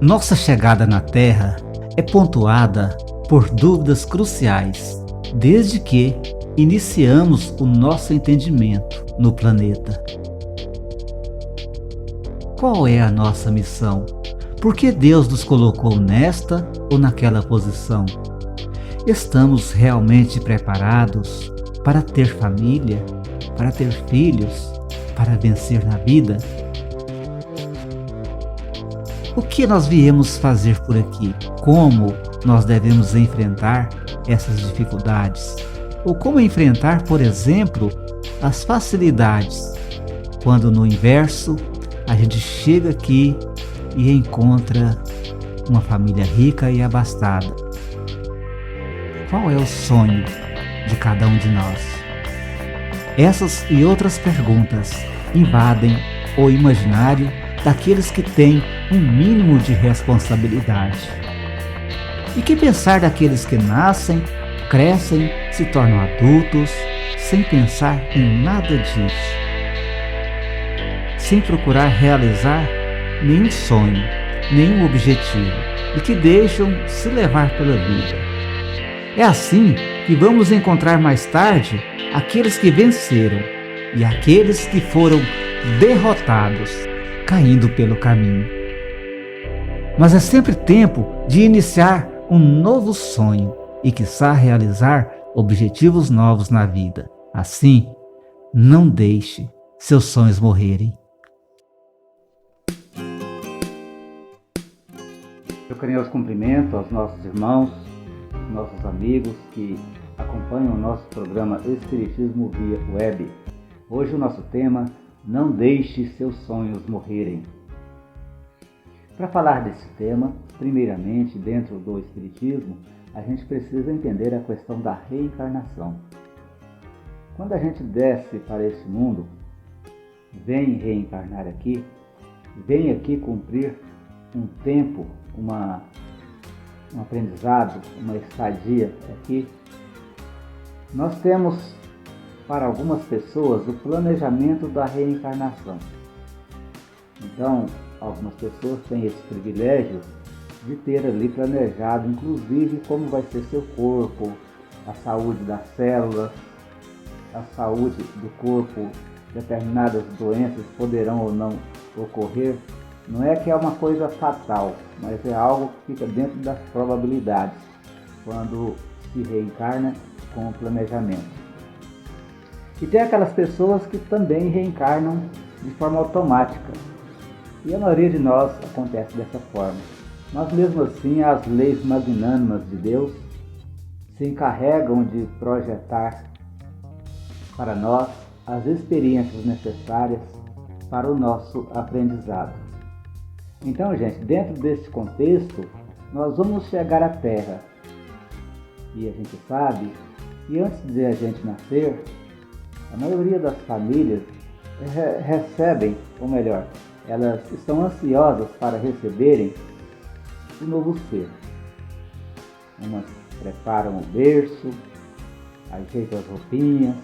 Nossa chegada na Terra é pontuada por dúvidas cruciais, desde que iniciamos o nosso entendimento no planeta. Qual é a nossa missão? Por que Deus nos colocou nesta ou naquela posição? Estamos realmente preparados para ter família, para ter filhos, para vencer na vida? O que nós viemos fazer por aqui? Como nós devemos enfrentar essas dificuldades? Ou como enfrentar, por exemplo, as facilidades quando no inverso a gente chega aqui e encontra uma família rica e abastada? Qual é o sonho de cada um de nós? Essas e outras perguntas invadem o imaginário daqueles que têm um mínimo de responsabilidade. E que pensar daqueles que nascem, crescem, se tornam adultos, sem pensar em nada disso, sem procurar realizar nenhum sonho, nenhum objetivo, e que deixam se levar pela vida. É assim que vamos encontrar mais tarde aqueles que venceram e aqueles que foram derrotados, caindo pelo caminho. Mas é sempre tempo de iniciar um novo sonho e, quiçá, realizar objetivos novos na vida. Assim, não deixe seus sonhos morrerem. Eu carinhoso cumprimento aos nossos irmãos, nossos amigos que acompanham o nosso programa Espiritismo via web. Hoje o nosso tema: não deixe seus sonhos morrerem. Para falar desse tema, primeiramente, dentro do Espiritismo, a gente precisa entender a questão da reencarnação. Quando a gente desce para esse mundo, vem reencarnar aqui, vem aqui cumprir um tempo, um aprendizado, uma estadia aqui, nós temos, para algumas pessoas, o planejamento da reencarnação. Então, algumas pessoas têm esse privilégio de ter ali planejado, inclusive, como vai ser seu corpo, a saúde das células, a saúde do corpo, determinadas doenças poderão ou não ocorrer. Não é que é uma coisa fatal, mas é algo que fica dentro das probabilidades, quando se reencarna com o planejamento. E tem aquelas pessoas que também reencarnam de forma automática. E a maioria de nós acontece dessa forma. Mas mesmo assim, as leis magnânimas de Deus se encarregam de projetar para nós as experiências necessárias para o nosso aprendizado. Então, gente, dentro desse contexto, nós vamos chegar à Terra. E a gente sabe que antes de a gente nascer, a maioria das famílias recebem, ou melhor, elas estão ansiosas para receberem o novo ser. Umas preparam o berço, ajeitam as roupinhas,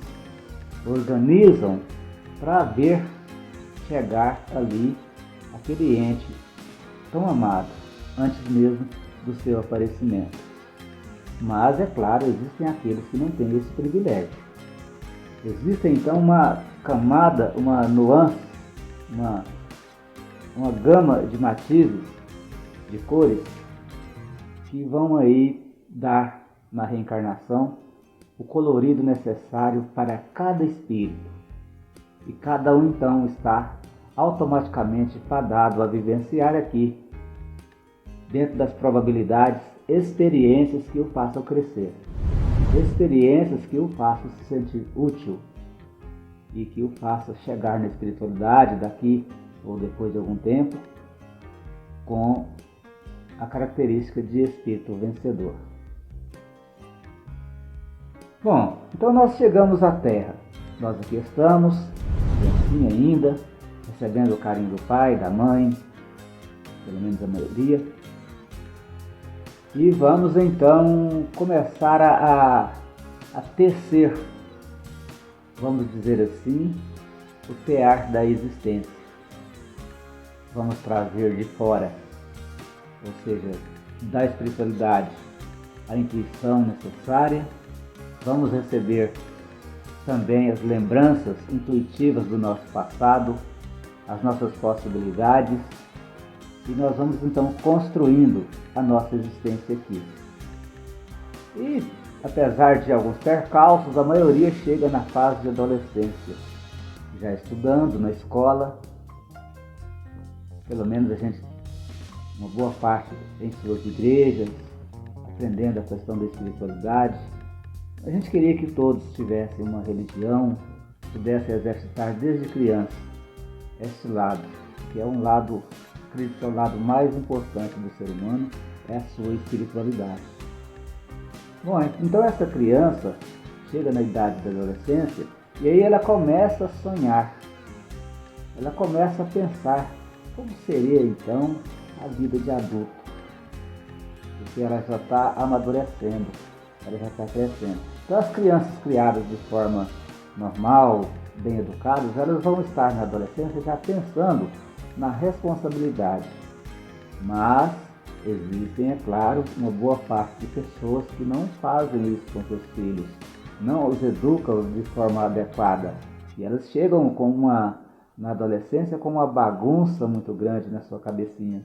organizam para ver chegar ali aquele ente tão amado, antes mesmo do seu aparecimento. Mas, é claro, existem aqueles que não têm esse privilégio. Existe então uma camada, uma nuance, uma gama de matizes, de cores, que vão aí dar na reencarnação o colorido necessário para cada espírito. E cada um então está automaticamente fadado a vivenciar aqui, dentro das probabilidades, experiências que o façam crescer, experiências que o façam se sentir útil e que o façam chegar na espiritualidade daqui ou depois de algum tempo com a característica de espírito vencedor. Bom, então nós chegamos à Terra. Nós aqui estamos, criancinha ainda, recebendo o carinho do pai, da mãe, pelo menos a maioria. E vamos então começar a tecer, vamos dizer assim, o tear da existência. Vamos trazer de fora ou seja, da espiritualidade, a intuição necessária. Vamos receber também as lembranças intuitivas do nosso passado, as nossas possibilidades, e nós vamos então construindo a nossa existência aqui. E apesar de alguns percalços, a maioria chega na fase de adolescência, já estudando na escola. Pelo menos a gente, uma boa parte, em suas igrejas, aprendendo a questão da espiritualidade. A gente queria que todos tivessem uma religião, pudessem exercitar desde criança esse lado, que é um lado, acredito que é o lado mais importante do ser humano, é a sua espiritualidade. Bom, então essa criança chega na idade da adolescência e aí ela começa a sonhar, ela começa a pensar como seria então a vida de adulto, porque ela já está amadurecendo, ela já está crescendo. Então as crianças criadas de forma normal, bem educadas, elas vão estar na adolescência já pensando na responsabilidade, mas existem, é claro, uma boa parte de pessoas que não fazem isso com seus filhos, não os educam de forma adequada. E elas chegam na adolescência com uma bagunça muito grande na sua cabecinha,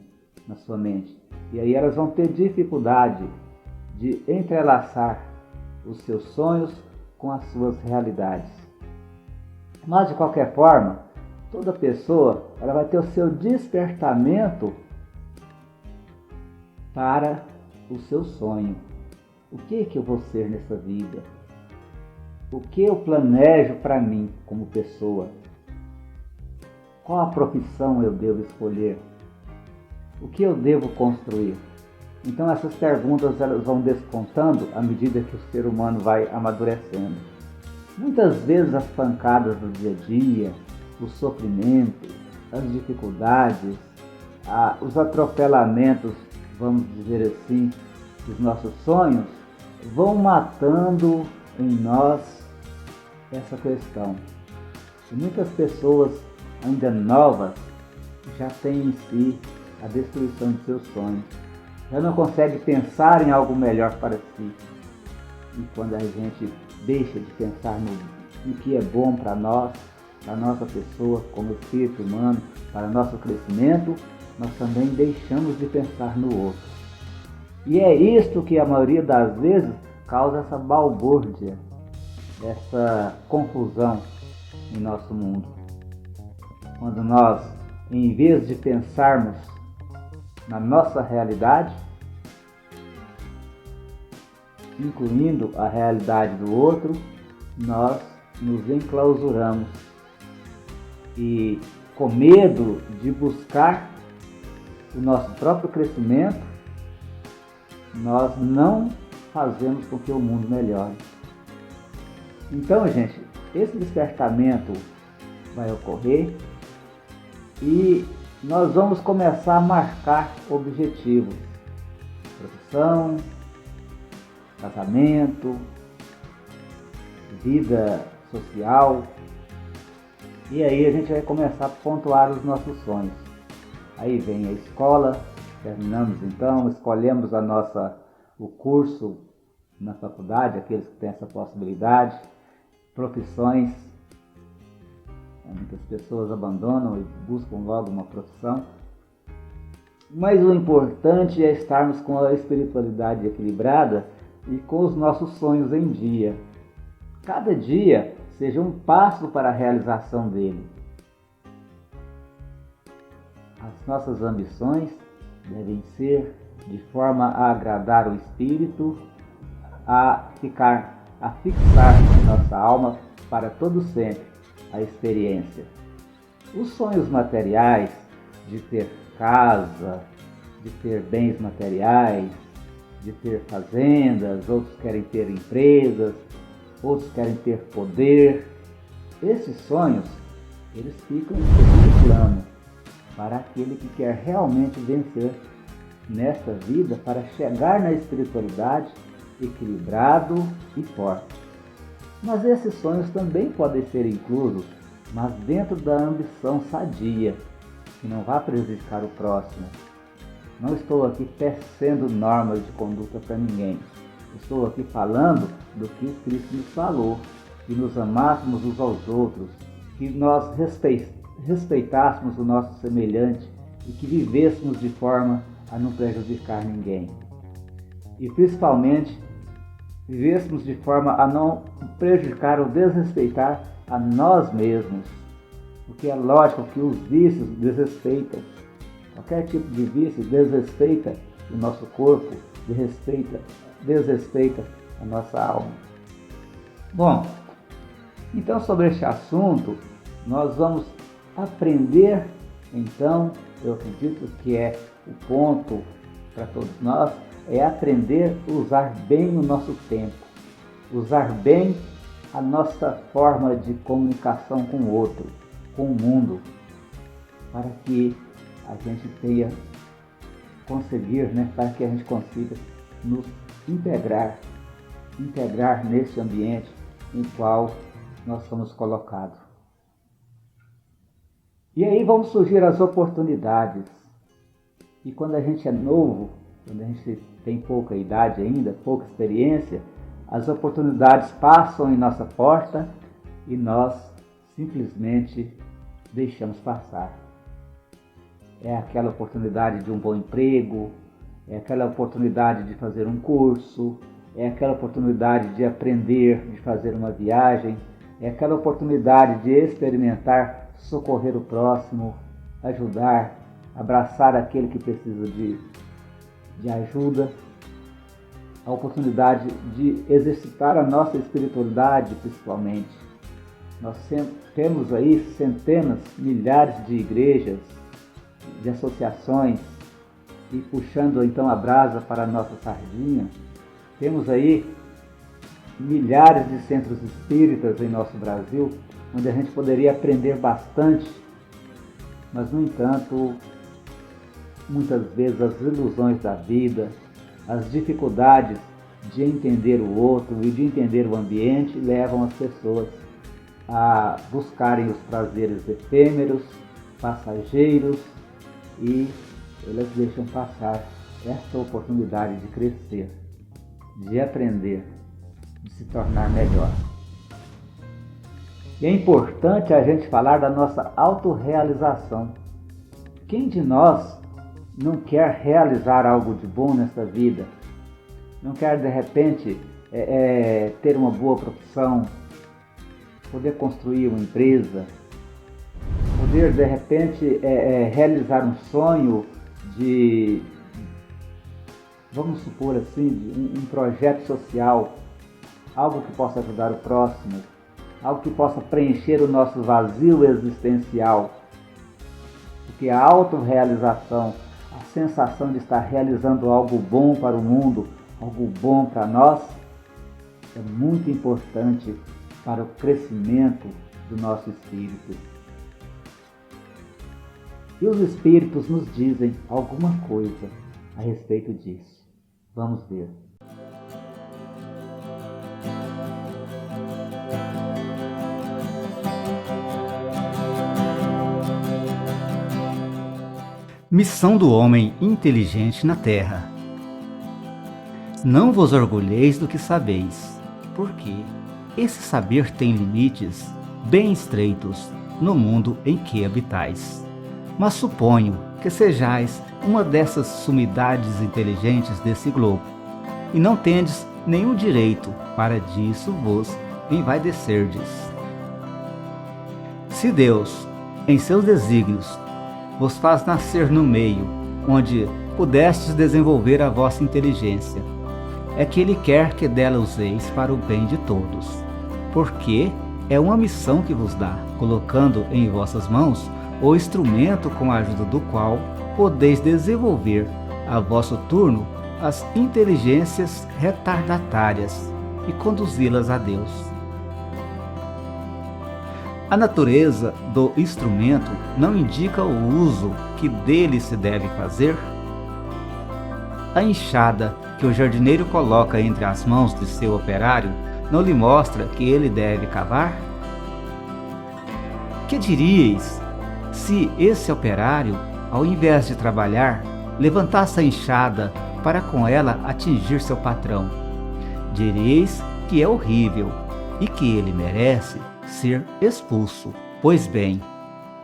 na sua mente. E aí elas vão ter dificuldade de entrelaçar os seus sonhos com as suas realidades. Mas de qualquer forma, toda pessoa ela vai ter o seu despertamento para o seu sonho. O que eu vou ser nessa vida? O que eu planejo para mim como pessoa? Qual a profissão eu devo escolher? O que eu devo construir? Então essas perguntas elas vão despontando à medida que o ser humano vai amadurecendo. Muitas vezes as pancadas do dia a dia, o sofrimento, as dificuldades, os atropelamentos, vamos dizer assim, dos nossos sonhos, vão matando em nós essa questão. E muitas pessoas ainda novas já têm em si a destruição de seus sonhos, já não conseguem pensar em algo melhor para si. E quando a gente deixa de pensar no que é bom para nós, para a nossa pessoa, como espírito humano, para nosso crescimento, nós também deixamos de pensar no outro. E é isto que a maioria das vezes causa essa balbúrdia, essa confusão em nosso mundo. Quando nós, em vez de pensarmos na nossa realidade, incluindo a realidade do outro, nós nos enclausuramos e, com medo de buscar o nosso próprio crescimento, nós não fazemos com que o mundo melhore. Então, gente, esse despertamento vai ocorrer e nós vamos começar a marcar objetivos, profissão, casamento, vida social, e aí a gente vai começar a pontuar os nossos sonhos. Aí vem a escola, terminamos então, escolhemos o curso na faculdade, aqueles que têm essa possibilidade, profissões. Muitas pessoas abandonam e buscam logo uma profissão. Mas o importante é estarmos com a espiritualidade equilibrada e com os nossos sonhos em dia. Cada dia seja um passo para a realização dele. As nossas ambições devem ser de forma a agradar o espírito, a fixar em nossa alma para todo sempre a experiência. Os sonhos materiais de ter casa, de ter bens materiais, de ter fazendas, outros querem ter empresas, outros querem ter poder. Esses sonhos, eles ficam em segundo plano para aquele que quer realmente vencer nesta vida para chegar na espiritualidade equilibrado e forte. Mas esses sonhos também podem ser inclusos, mas dentro da ambição sadia, que não vá prejudicar o próximo. Não estou aqui tecendo normas de conduta para ninguém. Estou aqui falando do que Cristo nos falou, que nos amássemos uns aos outros, que nós respeitássemos o nosso semelhante e que vivêssemos de forma a não prejudicar ninguém. E principalmente, vivêssemos de forma a não prejudicar ou desrespeitar a nós mesmos. Porque é lógico que os vícios desrespeitam. Qualquer tipo de vício desrespeita o nosso corpo, desrespeita a nossa alma. Bom, então sobre este assunto, nós vamos aprender, então, eu acredito que é o ponto para todos nós, é aprender a usar bem o nosso tempo, usar bem a nossa forma de comunicação com o outro, com o mundo, para que a gente para que a gente consiga nos integrar nesse ambiente em qual nós somos colocados. E aí vão surgir as oportunidades. E quando a gente é novo, quando a gente tem pouca idade ainda, pouca experiência, as oportunidades passam em nossa porta e nós simplesmente deixamos passar. É aquela oportunidade de um bom emprego, é aquela oportunidade de fazer um curso, é aquela oportunidade de aprender, de fazer uma viagem, é aquela oportunidade de experimentar, socorrer o próximo, ajudar, abraçar aquele que precisa de ajuda, a oportunidade de exercitar a nossa espiritualidade, principalmente. Nós temos aí centenas, milhares de igrejas, de associações, e puxando então a brasa para a nossa sardinha, temos aí milhares de centros espíritas em nosso Brasil, onde a gente poderia aprender bastante, mas no entanto, muitas vezes as ilusões da vida, as dificuldades de entender o outro e de entender o ambiente levam as pessoas a buscarem os prazeres efêmeros, passageiros, e elas deixam passar esta oportunidade de crescer, de aprender, de se tornar melhor. E é importante a gente falar da nossa autorrealização. Quem de nós não quer realizar algo de bom nessa vida? Não quer, de repente, ter uma boa profissão, poder construir uma empresa, poder, de repente, realizar um sonho de, vamos supor assim, de um projeto social, algo que possa ajudar o próximo, algo que possa preencher o nosso vazio existencial. Porque a autorrealização, a sensação de estar realizando algo bom para o mundo, algo bom para nós, é muito importante para o crescimento do nosso espírito. E os espíritos nos dizem alguma coisa a respeito disso. Vamos ver. Missão do homem inteligente na terra. Não vos orgulheis do que sabeis, porque esse saber tem limites bem estreitos no mundo em que habitais. Mas suponho que sejais uma dessas sumidades inteligentes desse globo, e não tendes nenhum direito para disso vos envaidecerdes. Se Deus, em seus desígnios, vos faz nascer no meio onde pudestes desenvolver a vossa inteligência, é que Ele quer que dela useis para o bem de todos, porque é uma missão que vos dá, colocando em vossas mãos o instrumento com a ajuda do qual podeis desenvolver a vosso turno as inteligências retardatárias e conduzi-las a Deus. A natureza do instrumento não indica o uso que dele se deve fazer? A enxada que o jardineiro coloca entre as mãos de seu operário não lhe mostra que ele deve cavar? Que diríeis se esse operário, ao invés de trabalhar, levantasse a enxada para com ela atingir seu patrão. Direis que é horrível e que ele merece ser expulso. Pois bem,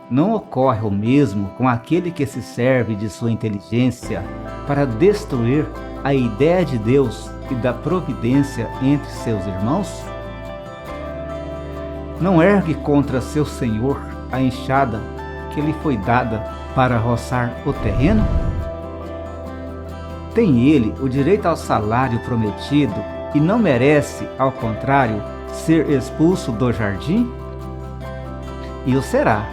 não ocorre o mesmo com aquele que se serve de sua inteligência para destruir a ideia de Deus e da providência entre seus irmãos? Não ergue contra seu senhor a enxada que lhe foi dada para roçar o terreno? Tem ele o direito ao salário prometido e não merece, ao contrário, ser expulso do jardim? E o será,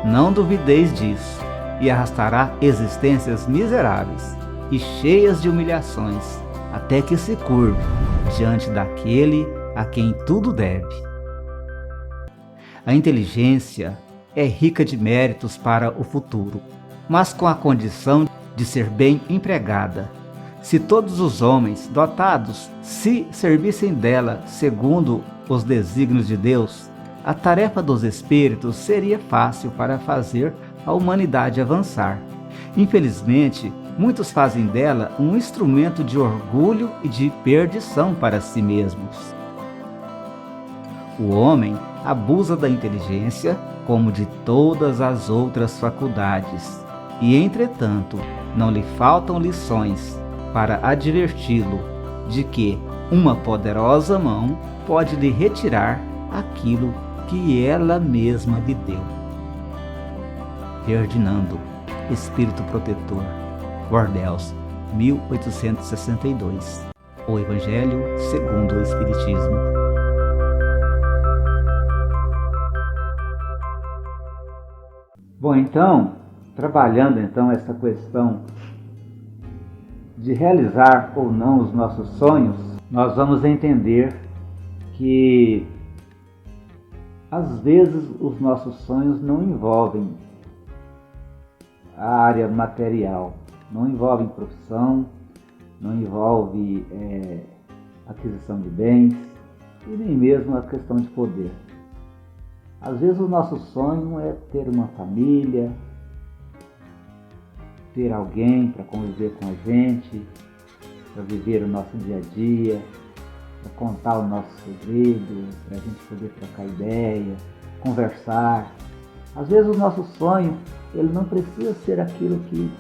não duvideis disso, e arrastará existências miseráveis e cheias de humilhações, até que se curve diante daquele a quem tudo deve. A inteligência é rica de méritos para o futuro, mas com a condição de ser bem empregada. Se todos os homens dotados se servissem dela segundo os desígnios de Deus, a tarefa dos espíritos seria fácil para fazer a humanidade avançar. Infelizmente, muitos fazem dela um instrumento de orgulho e de perdição para si mesmos. O homem abusa da inteligência como de todas as outras faculdades, e entretanto não lhe faltam lições para adverti-lo de que uma poderosa mão pode lhe retirar aquilo que ela mesma lhe deu. Ferdinando, Espírito Protetor, Bordeaux, 1862. O Evangelho segundo o Espiritismo. Bom, então, trabalhando essa questão de realizar ou não os nossos sonhos, nós vamos entender que às vezes os nossos sonhos não envolvem a área material, não envolvem profissão, não envolve aquisição de bens e nem mesmo a questão de poder. Às vezes o nosso sonho é ter uma família, ter alguém para conviver com a gente, para viver o nosso dia a dia, para contar o nosso segredo, para a gente poder trocar ideia, conversar. Às vezes o nosso sonho, ele não precisa ser aquilo que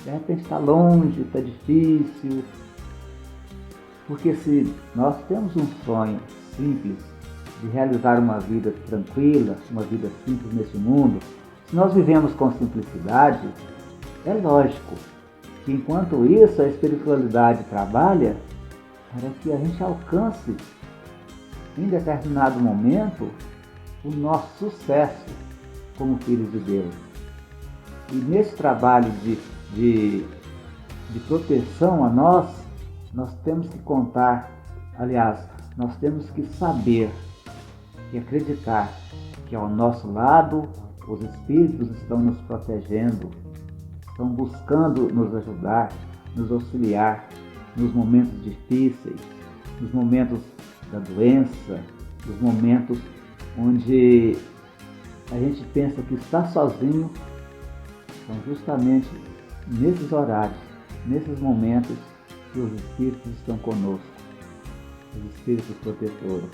de repente está longe, está difícil. Porque se nós temos um sonho simples de realizar uma vida tranquila, uma vida simples nesse mundo, se nós vivemos com simplicidade, é lógico que enquanto isso a espiritualidade trabalha para que a gente alcance em determinado momento o nosso sucesso como filhos de Deus. E nesse trabalho de proteção a nós temos que contar, aliás, nós temos que saber e acreditar que ao nosso lado os espíritos estão nos protegendo, estão buscando nos ajudar, nos auxiliar nos momentos difíceis, nos momentos da doença, nos momentos onde a gente pensa que está sozinho. São justamente nesses horários, nesses momentos que os espíritos estão conosco, os espíritos protetores.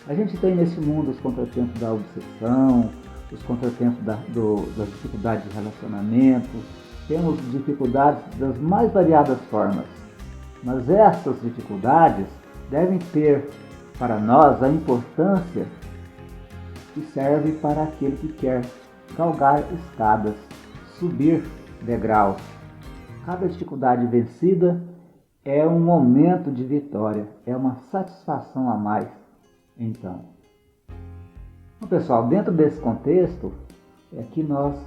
A gente tem nesse mundo os contratempos da obsessão, os contratempos das dificuldades de relacionamento, temos dificuldades das mais variadas formas. Mas essas dificuldades devem ter para nós a importância que serve para aquele que quer galgar escadas, subir degraus. Cada dificuldade vencida é um momento de vitória, é uma satisfação a mais. Então, pessoal, dentro desse contexto é que nós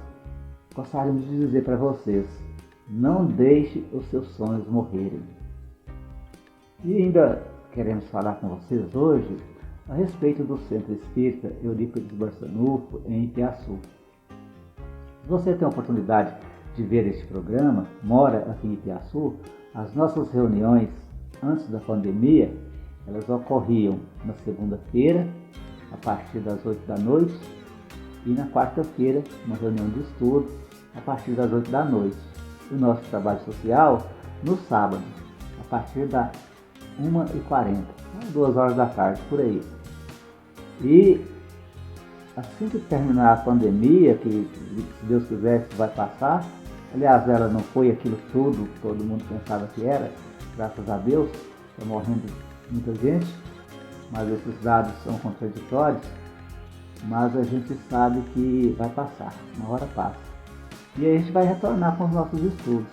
gostaríamos de dizer para vocês: não deixe os seus sonhos morrerem. E ainda queremos falar com vocês hoje a respeito do Centro Espírita Eurípides Barçanufo, em Ipiaçu. Se você tem a oportunidade de ver este programa, mora aqui em Ipiaçu, as nossas reuniões antes da pandemia, elas ocorriam na segunda-feira, a partir das 8 da noite, e na quarta-feira, uma reunião de estudo, a partir das 8 da noite. o nosso trabalho social no sábado, a partir das 1h40, 2 horas da tarde, por aí. E assim que terminar a pandemia, que se Deus quiser vai passar, aliás, ela não foi aquilo tudo que todo mundo pensava que era, graças a Deus, está morrendo muita gente, mas esses dados são contraditórios, mas a gente sabe que vai passar, uma hora passa. E aí a gente vai retornar com os nossos estudos.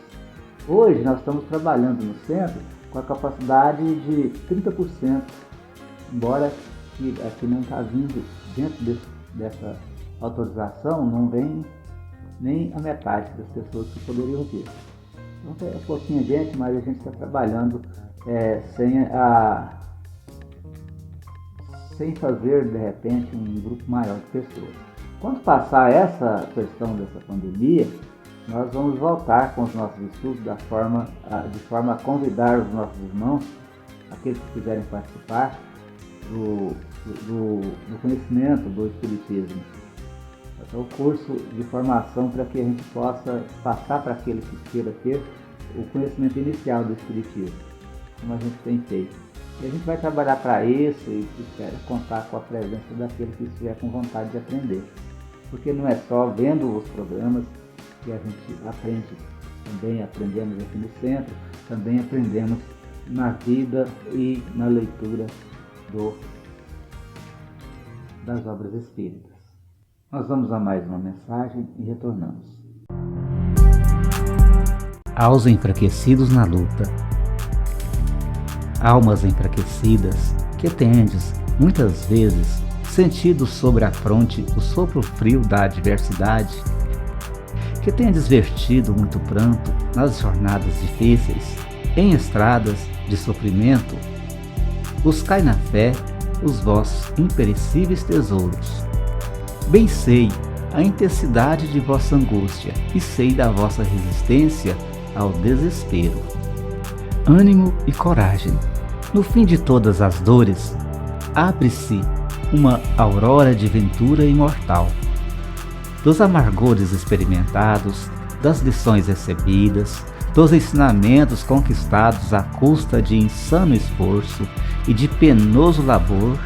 Hoje nós estamos trabalhando no centro com a capacidade de 30%, embora que aqui não está vindo, dentro dessa autorização, não vem nem a metade das pessoas que poderiam vir. Então é pouquinha gente, mas a gente está trabalhando sem fazer, de repente, um grupo maior de pessoas. Quando passar essa questão dessa pandemia, nós vamos voltar com os nossos estudos de forma a convidar os nossos irmãos, aqueles que quiserem participar, do conhecimento do Espiritismo. Então, o curso de formação para que a gente possa passar para aquele que queira ter o conhecimento inicial do Espiritismo, como a gente tem feito. E a gente vai trabalhar para isso e espera contar com a presença daquele que estiver com vontade de aprender. Porque não é só vendo os programas que a gente aprende, também aprendemos aqui no centro, também aprendemos na vida e na leitura das obras espíritas. Nós vamos a mais uma mensagem e retornamos. Aos enfraquecidos na luta. Almas enfraquecidas, que tendes, muitas vezes, sentido sobre a fronte o sopro frio da adversidade, que tendes vertido muito pranto nas jornadas difíceis, em estradas de sofrimento, buscai na fé os vossos imperecíveis tesouros. Bem sei a intensidade de vossa angústia e sei da vossa resistência ao desespero. Ânimo e coragem. No fim de todas as dores, abre-se uma aurora de ventura imortal. Dos amargores experimentados, das lições recebidas, dos ensinamentos conquistados à custa de insano esforço e de penoso labor,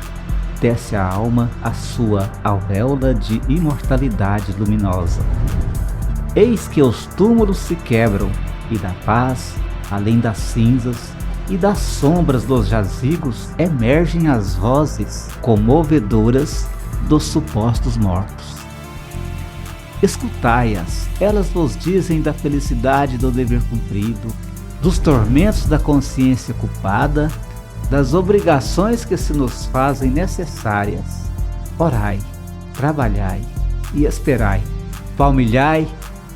desce a alma a sua auréola de imortalidade luminosa. Eis que os túmulos se quebram, e da paz, além das cinzas, e das sombras dos jazigos emergem as vozes comovedoras dos supostos mortos. Escutai-as, elas vos dizem da felicidade do dever cumprido, dos tormentos da consciência culpada, das obrigações que se nos fazem necessárias. Orai, trabalhai e esperai, palmilhai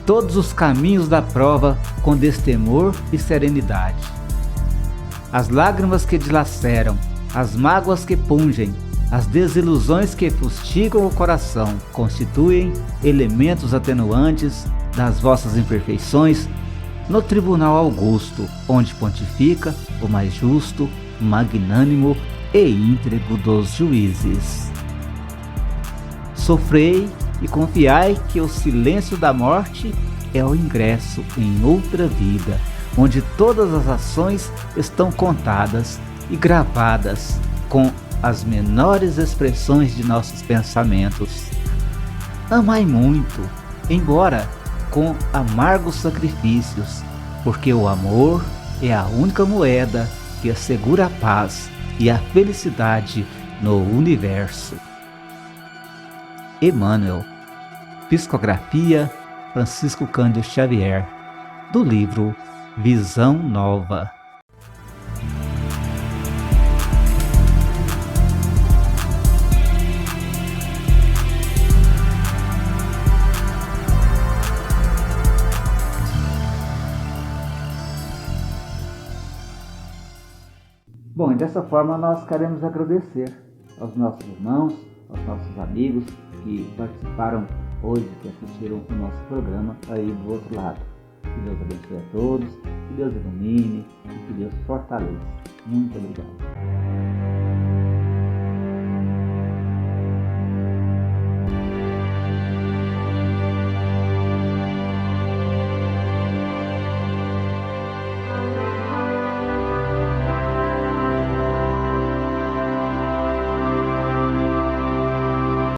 todos os caminhos da prova com destemor e serenidade. As lágrimas que dilaceram, as mágoas que pungem, as desilusões que fustigam o coração constituem elementos atenuantes das vossas imperfeições no tribunal augusto, onde pontifica o mais justo, magnânimo e íntegro dos juízes. Sofrei e confiai que o silêncio da morte é o ingresso em outra vida, onde todas as ações estão contadas e gravadas com as menores expressões de nossos pensamentos. Amai muito, embora com amargos sacrifícios, porque o amor é a única moeda que assegura a paz e a felicidade no universo. Emmanuel, Psicografia Francisco Cândido Xavier, do livro Visão Nova. Bom, e dessa forma nós queremos agradecer aos nossos irmãos, aos nossos amigos que participaram hoje, que assistiram o nosso programa aí do outro lado. Que Deus abençoe a todos, que Deus ilumine e que Deus fortaleça. Muito obrigado.